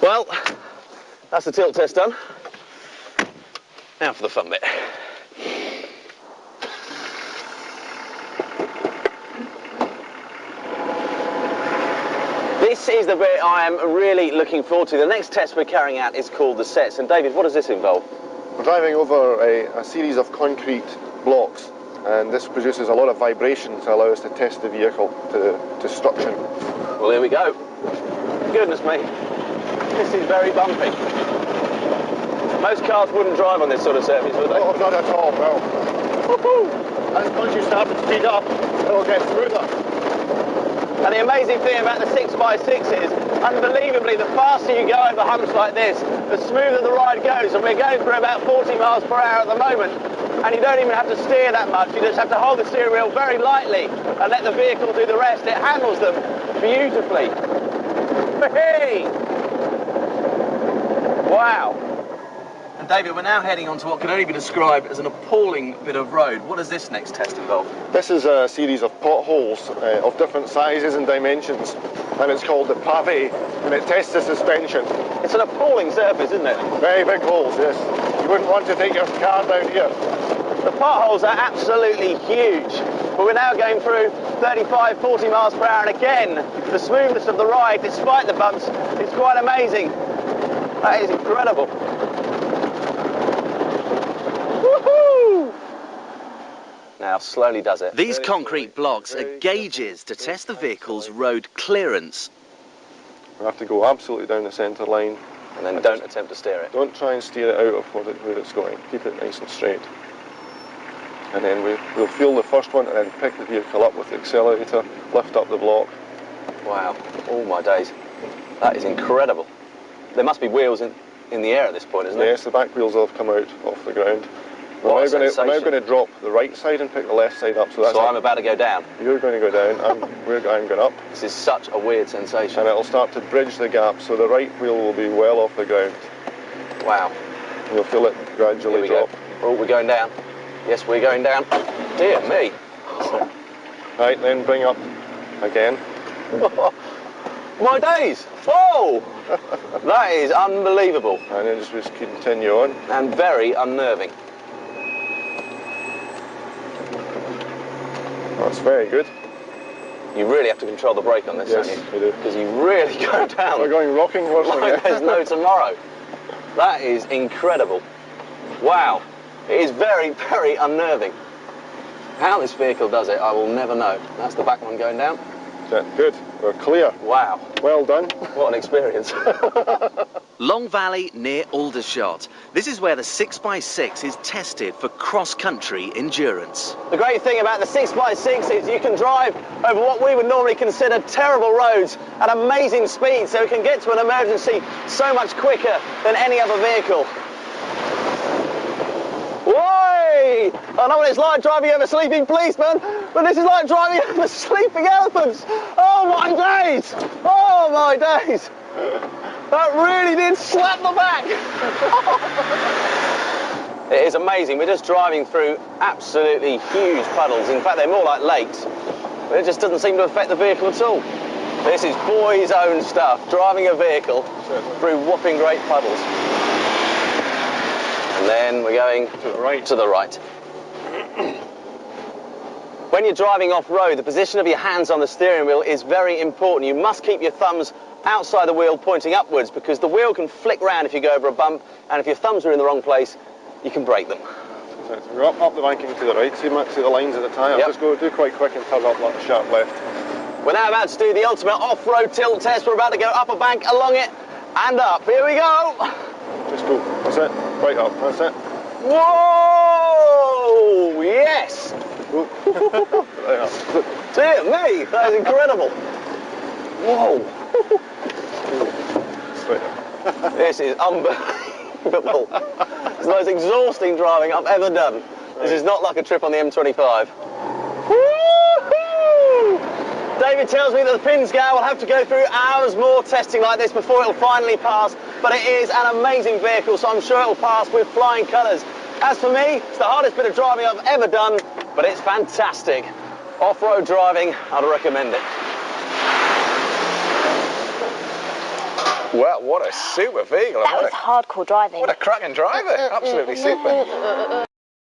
Well, that's the tilt test done. Now for the fun bit. This is the bit I am really looking forward to. The next test we're carrying out is called the sets. And David, what does this involve? We're driving over a series of concrete blocks, and this produces a lot of vibration to allow us to test the vehicle to structure. Well, here we go. Goodness me, this is very bumpy. Most cars wouldn't drive on this sort of surface, would they? Oh, not at all, no. And once you start to speed up, it'll get smoother. And the amazing thing about the 6x6 is, unbelievably, the faster you go over humps like this, the smoother the ride goes. And we're going for about 40 miles per hour at the moment. And you don't even have to steer that much. You just have to hold the steering wheel very lightly and let the vehicle do the rest. It handles them beautifully. Hey! Wow. And David, we're now heading on to what can only be described as an appalling bit of road. What does this next test involve? This is a series of potholes of different sizes and dimensions, and it's called the pavé, and it tests the suspension. It's an appalling surface, isn't it? Very big holes, yes. You wouldn't want to take your car down here. The potholes are absolutely huge, but we're now going through 35, 40 miles per hour, and again, the smoothness of the ride, despite the bumps, is quite amazing. That is incredible. Woohoo! Now, slowly does it. These concrete blocks are gauges to test the vehicle's road clearance. We have to go absolutely down the centre line. And then don't attempt to steer it. Don't try and steer it out of where it's going. Keep it nice and straight. And then we'll feel the first one and then pick the vehicle up with the accelerator, lift up the block. Wow, all my days. That is incredible. There must be wheels in the air at this point, isn't there? Yes, the back wheels will have come out off the ground. What a We're now sensation. going to drop the right side and pick the left side up. So I'm about to go down. You're going to go down, I'm going up. This is such a weird sensation. And it'll start to bridge the gap, so the right wheel will be well off the ground. Wow. You'll feel it gradually drop. Oh, we're going down. Yes, we're going down. Dear me. Right, then bring up again. My days. Whoa! That is unbelievable. And then just continue on. And very unnerving. That's very good. You really have to control the brake on this, Yes, don't you? we do. Because you really go down. We're going rocking horse like there's no tomorrow. That is incredible. Wow. It is very, very unnerving. How this vehicle does it, I will never know. That's the back one going down. Good. We're clear. Wow. Well done. What an experience. Long Valley near Aldershot. This is where the 6x6 is tested for cross-country endurance. The great thing about the 6x6 is you can drive over what we would normally consider terrible roads at amazing speed, so it can get to an emergency so much quicker than any other vehicle. Whoa! I know what it's like driving over sleeping policemen, but this is like driving over sleeping elephants. Oh my days! Oh my days! That really did slap the back. It is amazing. We're just driving through absolutely huge puddles. In fact, they're more like lakes. But it just doesn't seem to affect the vehicle at all. This is boys' own stuff, driving a vehicle through whopping great puddles. And then we're going To the right. To the right. When you're driving off-road, the position of your hands on the steering wheel is very important. You must keep your thumbs outside the wheel pointing upwards, because the wheel can flick round if you go over a bump, and if your thumbs are in the wrong place, you can break them. So we're up the banking to the right. See the lines at the tyre. Yep. Just go do quite quick and turn up like a sharp left. We're now about to do the ultimate off-road tilt test. We're about to go up a bank, along it, and up. Here we go. Just go. That's it. Right up. That's it. Whoa! Yes! Go. Right up. Dear me, that is incredible. Whoa! Straight up. This is unbelievable. It's the most exhausting driving I've ever done. This is not like a trip on the M25. Woo-hoo! David tells me that the Bnzqaور will have to go through hours more testing like this before it'll finally pass, but it is an amazing vehicle, so I'm sure it'll pass with flying colours. As for me, it's the hardest bit of driving I've ever done, but it's fantastic. Off-road driving, I'd recommend it. Well, what a super vehicle. That was hardcore driving. What a cracking driver. Absolutely super.